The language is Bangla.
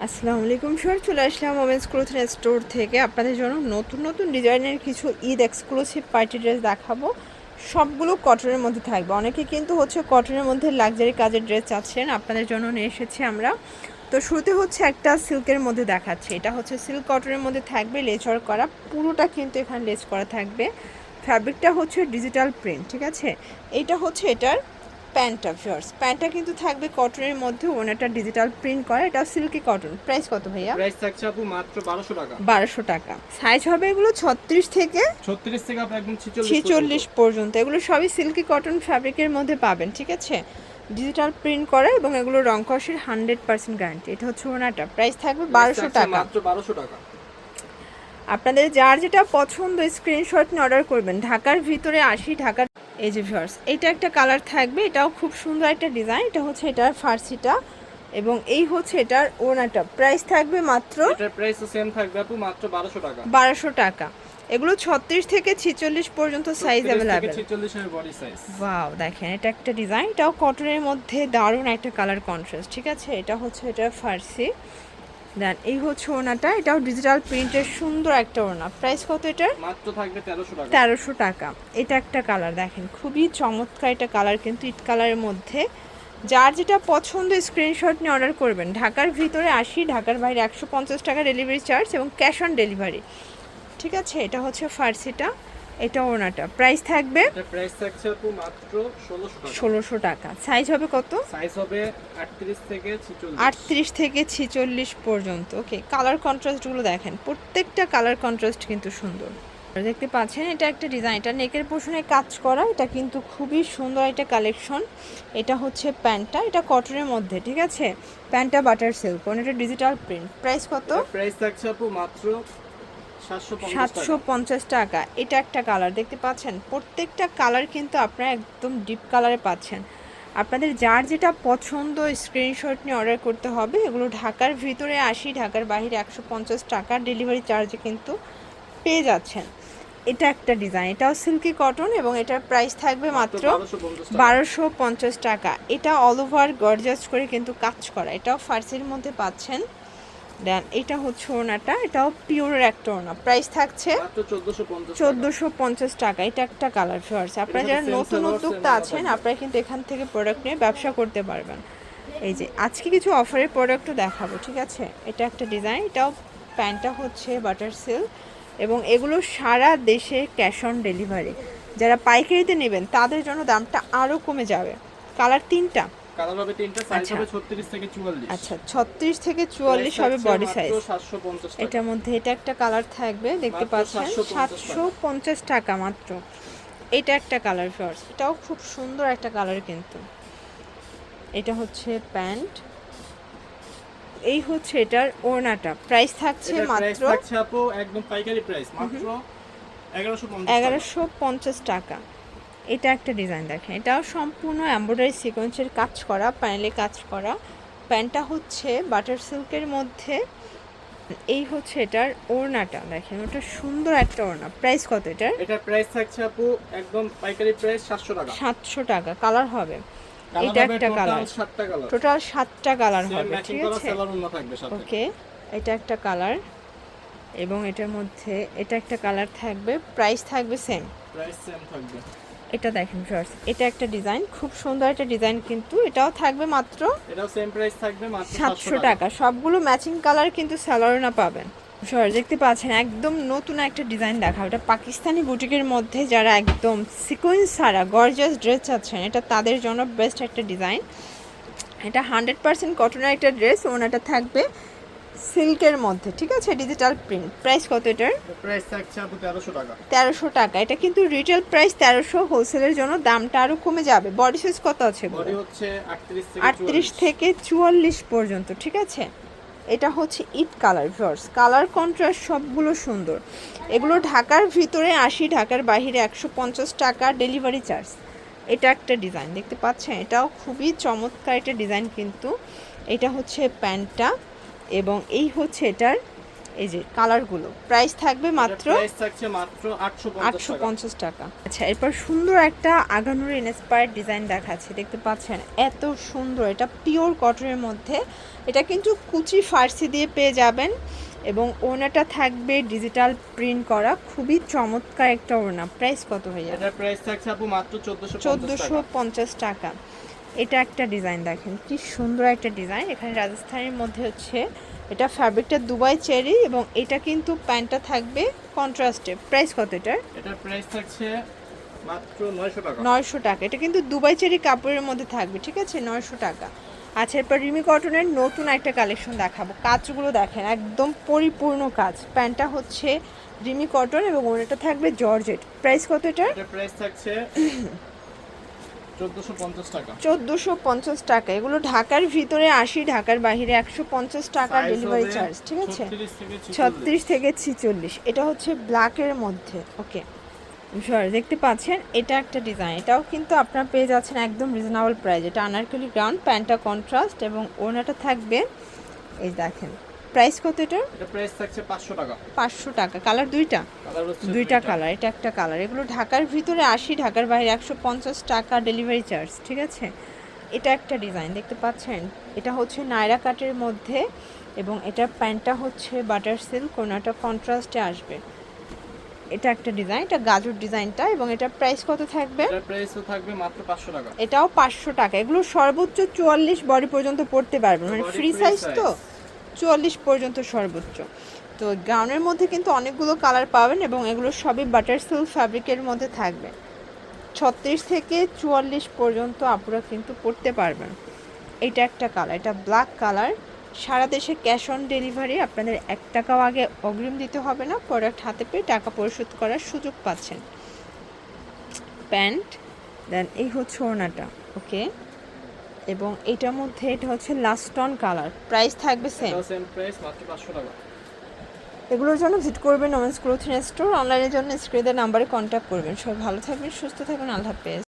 আসসালামু আলাইকুম স্যার, চলে আসলাম ওমেন্স ক্লোথিং স্টোর থেকে আপনাদের জন্য নতুন নতুন ডিজাইনের কিছু ঈদ এক্সক্লুসিভ পার্টি ড্রেস দেখাবো। সবগুলো কটনের মধ্যে থাকবে। অনেকে কিন্তু কটনের মধ্যে লাক্সারি কাজের ড্রেস চাচ্ছেন, আপনাদের জন্য নিয়ে এসেছি আমরা। তো শুরুতে একটা সিল্কের মধ্যে দেখাচ্ছে। এটা সিল্ক কটনের মধ্যে থাকবে, লেস ওয়ার্ক করা, পুরোটা কিন্তু এখানে লেস করা থাকবে। ফ্যাব্রিকটা ডিজিটাল প্রিন্ট, ঠিক আছে। এইটা এটার প্যান্টটা, ভিউয়ার্স প্যান্টটা কিন্তু থাকবে কটনের মধ্যে, ওনাটা ডিজিটাল প্রিন্ট করা, এটা সিল্কি কটন। প্রাইস কত ভাইয়া? প্রাইস থাকছে আপু মাত্র 1200 টাকা। 1200 টাকা। সাইজ হবে এগুলো 36 থেকে 36 থেকে আপনি একদম 46 পর্যন্ত। এগুলো সবই সিল্কি কটন ফ্যাব্রিকের মধ্যে পাবেন, ঠিক আছে। ডিজিটাল প্রিন্ট করা এবং এগুলো রং কষের 100% গ্যারান্টি। এটা ওনাটা, প্রাইস থাকবে 1200 টাকা, মাত্র 1200 টাকা। আপনাদের যার যেটা পছন্দ স্ক্রিনশট নিয়ে অর্ডার করবেন। ঢাকার ভিতরে 80, ঢাকার। এই যে ভিউয়ার্স, এটা একটা কালার থাকবে, এটাও খুব সুন্দর একটা ডিজাইন। এটা এটার ফার্সিটা এবং এই এটার ওনাটা। প্রাইস থাকবে মাত্র, এটার প্রাইসও সেম থাকবে আপু মাত্র 1200 টাকা। 1200 টাকা। এগুলো 36 থেকে 46 পর্যন্ত সাইজ अवेलेबल। 46 এর বডি সাইজ। ওয়াও, দেখেন এটা একটা ডিজাইন, এটাও কটনের মধ্যে দারুণ একটা কালার কন্ট্রাস্ট, ঠিক আছে। এটা এটার ফার্সি, দেন এই ওনাটা, এটাও ডিজিটাল প্রিন্টের সুন্দর একটা ওনা। প্রাইস কত এটার? মাত্র থাকবে 1300 টাকা। 1300 টাকা। এটা একটা কালার, দেখেন খুবই চমৎকার একটা কালার, কিন্তু ইট কালারের মধ্যে। যার যেটা পছন্দ স্ক্রিনশট নিয়ে অর্ডার করবেন। ঢাকার ভিতরে 80, ঢাকার বাইরে 150 টাকা ডেলিভারি চার্জ এবং ক্যাশ অন ডেলিভারি, ঠিক আছে। এটা ফার্সিটা, এটা ওনাটা। প্রাইস থাকবে, এটা প্রাইস থাকছে আপু মাত্র 1600 টাকা। 1600 টাকা। সাইজ হবে কত? সাইজ হবে 38 থেকে 46। 38 থেকে 46 পর্যন্ত। ওকে, কালার কন্ট্রাস্টগুলো দেখেন, প্রত্যেকটা কালার কন্ট্রাস্ট কিন্তু সুন্দর। দেখতে পাচ্ছেন এটা একটা ডিজাইন, এটা নেকের পোর্শনে কাজ করা, এটা কিন্তু খুবই সুন্দর একটা কালেকশন। এটা প্যান্টটা, এটা কটনের মধ্যে, ঠিক আছে। প্যান্টটা বাটার সিল্ক, এটা ডিজিটাল প্রিন্ট। প্রাইস কত? প্রাইস থাকছে আপু মাত্র 750 টাকা। এটা একটা কালার দেখতে পাচ্ছেন, প্রত্যেকটা কালার কিন্তু আপনারা একদম ডিপ কালারে পাচ্ছেন। আপনাদের যার যেটা পছন্দ স্ক্রিনশট নিয়ে অর্ডার করতে হবে। এগুলো ঢাকার ভিতরে 80, ঢাকার বাইরে 150 টাকা ডেলিভারি চার্জে কিন্তু পেয়ে যাচ্ছেন। এটা একটা ডিজাইন, এটাও সিল্কি কটন এবং এটার প্রাইস থাকবে মাত্র 1250 টাকা। এটা অল ওভার গর্জাস করে কিন্তু কাজ করা, এটাও ফার্সির মধ্যে পাচ্ছেন। দেন এটা ওনাটা, এটাও পিওরের একটা ওনা। প্রাইস থাকছে মাত্র 1450 টাকা। এটা একটা কালার। ফিওর্স, আপনারা যারা নতুন উদ্যোক্তা আছেন, আপনারা কিন্তু এখান থেকে প্রোডাক্ট নিয়ে ব্যবসা করতে পারবেন। এই যে আজকে কিছু অফারের প্রোডাক্টও দেখাবো, ঠিক আছে। এটা একটা ডিজাইন, এটাও প্যান্টটা বাটার সিল্ক এবং এগুলো সারা দেশে ক্যাশ অন ডেলিভারি। যারা পাইকারিতে নেবেন তাদের জন্য দামটা আরও কমে যাবে। কালার তিনটা, কালার হবে তিনটা, সাইজ হবে 36 থেকে 44। আচ্ছা 36 থেকে 44 হবে বডি সাইজ। 750 টাকা। এটার মধ্যে এটা একটা কালার থাকবে, দেখতে পাচ্ছেন 750 টাকা মাত্র। এটা একটা কালার ফিওর্স, এটাও খুব সুন্দর একটা কালার কিন্তু। এটা প্যান্ট, এই এটার ওড়নাটা। প্রাইস থাকছে মাত্র, থাকছে আপু একদম পাইকারি প্রাইস মাত্র 1150 টাকা। এটা একটা ডিজাইন দেখেন, এটাও সম্পূর্ণ এমব্রয়ডারি সিকোয়েন্সের কাজ করা, প্যানেলে কাজ করা। প্যান্টটা বাটার সিল্কের মধ্যে। এই এটার ওড়নাটা দেখেন, ওটা সুন্দর একটা ওড়না। প্রাইস কত এটার? এটার প্রাইস থাকছে আপু একদম পাইকারি প্রাইস 700 টাকা। 700 টাকা। কালার হবে, এটা একটা কালার, টোটাল 7টা কালার হবে, ঠিক আছে। ওকে, এটা একটা কালার এবং এটার মধ্যে এটা একটা কালার থাকবে। প্রাইস থাকবে সেম, প্রাইস সেম থাকবে। এটা দেখেন ভিউয়ার্স, এটা একটা ডিজাইন, খুব সুন্দর একটা ডিজাইন কিন্তু। এটাও থাকবে মাত্র, এটাও সেম প্রাইস থাকবে মাত্র 700 টাকা। সবগুলো ম্যাচিং কালার কিন্তু স্যালোনা পাবেন। ভিউয়ার্স দেখতে পাচ্ছেন একদম নতুন একটা ডিজাইন দেখা, এটা পাকিস্তানি বুটিকের মধ্যে যারা একদম সিকোয়েন্স ছাড়া গর্জিয়াস ড্রেস চাচ্ছেন, এটা তাদের জন্য বেস্ট একটা ডিজাইন। এটা 100% কটনের একটা ড্রেস, ওনাটা থাকবে সিল্কের মধ্যে, ঠিক আছে, ডিজিটাল প্রিন্ট। প্রাইস কত এটার? প্রাইস থাকছে আপু 1300 টাকা। 1300 টাকা। এটা কিন্তু রিটেল প্রাইস 1300, হোলসেলের জন্য দামটা আরো কমে যাবে। বডি সাইজ কত আছে? বডি হচ্ছে 38 থেকে 44 পর্যন্ত, ঠিক আছে। এটা ইট কালার। ভিউয়ার্স, কালার কন্ট্রাস্ট সবগুলো সুন্দর। এগুলো ঢাকার ভিতরে 80, ঢাকার বাইরে 150 টাকা ডেলিভারি চার্জ। এটা একটা ডিজাইন দেখতে পাচ্ছেন, এটাও খুবই চমৎকার একটা ডিজাইন কিন্তু। এটা প্যান্টটা এবং এই এটার এই যে কালারগুলো প্রাইস থাকবে মাত্র প্রাইস থাকছে মাত্র 850 টাকা। 850 টাকা। আচ্ছা, এরপর সুন্দর একটা আগানুর ইন্সপায়ার্ড ডিজাইন দেখাচ্ছে, দেখতে পাচ্ছেন এত সুন্দর, এটা পিওর কটনের মধ্যে। এটা কিন্তু কুচি ফার্সি দিয়ে পেয়ে যাবেন এবং ওড়নাটা থাকবে ডিজিটাল প্রিন্ট করা, খুবই চমৎকার একটা ওড়না। প্রাইস কত ভাইয়া? এটার প্রাইস থাকছে আপু মাত্র 1450 টাকা। এটা একটা ডিজাইন দেখেন, কি সুন্দর একটা ডিজাইন। এখানে রাজস্থানের মধ্যে হচ্ছে এটা ফ্যাব্রিকটা দুবাই চেরি এবং এটা কিন্তু প্যান্টটা থাকবে কন্ট্রাস্টে। প্রাইস কত এটার? এটার প্রাইস থাকছে মাত্র 900 টাকা। 900 টাকা। এটা কিন্তু দুবাই চেরি কাপড়ের মধ্যে থাকবে, ঠিক আছে, 900 টাকা। আচ্ছা, এরপর রিমি কটনের নতুন একটা কালেকশন দেখাবো। কাজগুলো দেখেন একদম পরিপূর্ণ কাজ। প্যান্টটা হচ্ছে রিমি কটন এবং ওটা থাকবে জর্জেট। প্রাইস কত এটার? এটার প্রাইস থাকছে 1450 টাকা। 1450 টাকা। এগুলো ঢাকার ভিতরে 80, ঢাকার বাইরে 150 টাকা Size ডেলিভারি হবে চার্জ, ঠিক আছে। 36 থেকে 46। এটা হচ্ছে ব্ল্যাকের মধ্যে। ওকে সরি, দেখতে পাচ্ছেন এটা একটা ডিজাইন। এটাও কিন্তু আপনারা পেয়ে যাচ্ছেন একদম রিজনেবল প্রাইস। এটা আনারকলি গ্রাউন্ড, প্যান্টটা কন্ট্রাস্ট এবং ওড়নাটা থাকবে এই দেখেন। প্রাইস কত এটার? এটা প্রাইস থাকছে 500 টাকা। 500 টাকা। কালার দুইটা? কালার হচ্ছে দুইটা কালার। এটা একটা কালার। এগুলো ঢাকার ভিতরে 80, ঢাকার বাইরে 150 টাকা ডেলিভারি চার্জ, ঠিক আছে। এটা একটা ডিজাইন দেখতে পাচ্ছেন, এটা হচ্ছে নায়রা কাটের মধ্যে এবং এটার প্যান্টটা হচ্ছে বাটার সিল্ক, কোনাটা কন্ট্রাস্টে আসবে। এটা একটা ডিজাইন, এটা গাজর ডিজাইনটা এবং এটার প্রাইস কত থাকবে? এটার প্রাইসও থাকবে মাত্র 500 টাকা। এটাও 500 টাকা। এগুলো সর্বোচ্চ 44 বডি পর্যন্ত পড়তে পারবেন, মানে Body ফ্রি free সাইজ তো, size। 44 পর্যন্ত সর্বোচ্চ। তো গাউনের মধ্যে কিন্তু অনেকগুলো কালার পাবেন এবং এগুলো সবই বাটার সিল্ক ফ্যাব্রিকের মধ্যে থাকবে। 36 থেকে 44 পর্যন্ত আপনারা কিন্তু পড়তে পারবেন। এটা একটা কালার, এটা ব্ল্যাক কালার। সারা দেশে ক্যাশ অন ডেলিভারি, আপনাদের 1 টাকাও আগে অগ্রিম দিতে হবে না, প্রোডাক্ট হাতে পেয়ে টাকা পরিশোধ করার সুযোগ পাচ্ছেন। প্যান্ট, দেন এই হচ্ছে ওড়নাটা, ওকে। এবং এটার মধ্যে এটা হচ্ছে লাস্টন কালার। প্রাইস থাকবে সেম। এটাও সেম প্রাইস মাত্র 500 টাকা। এগুলোর জন্য ভিজিট করবেন ওমেন্স ক্লোথিং স্টোর। অনলাইনের জন্য স্ক্রিনের নাম্বারে কন্ট্যাক্ট করবেন। সবাই ভালো থাকবেন, সুস্থ থাকবেন, আল্লাহ হাফেজ।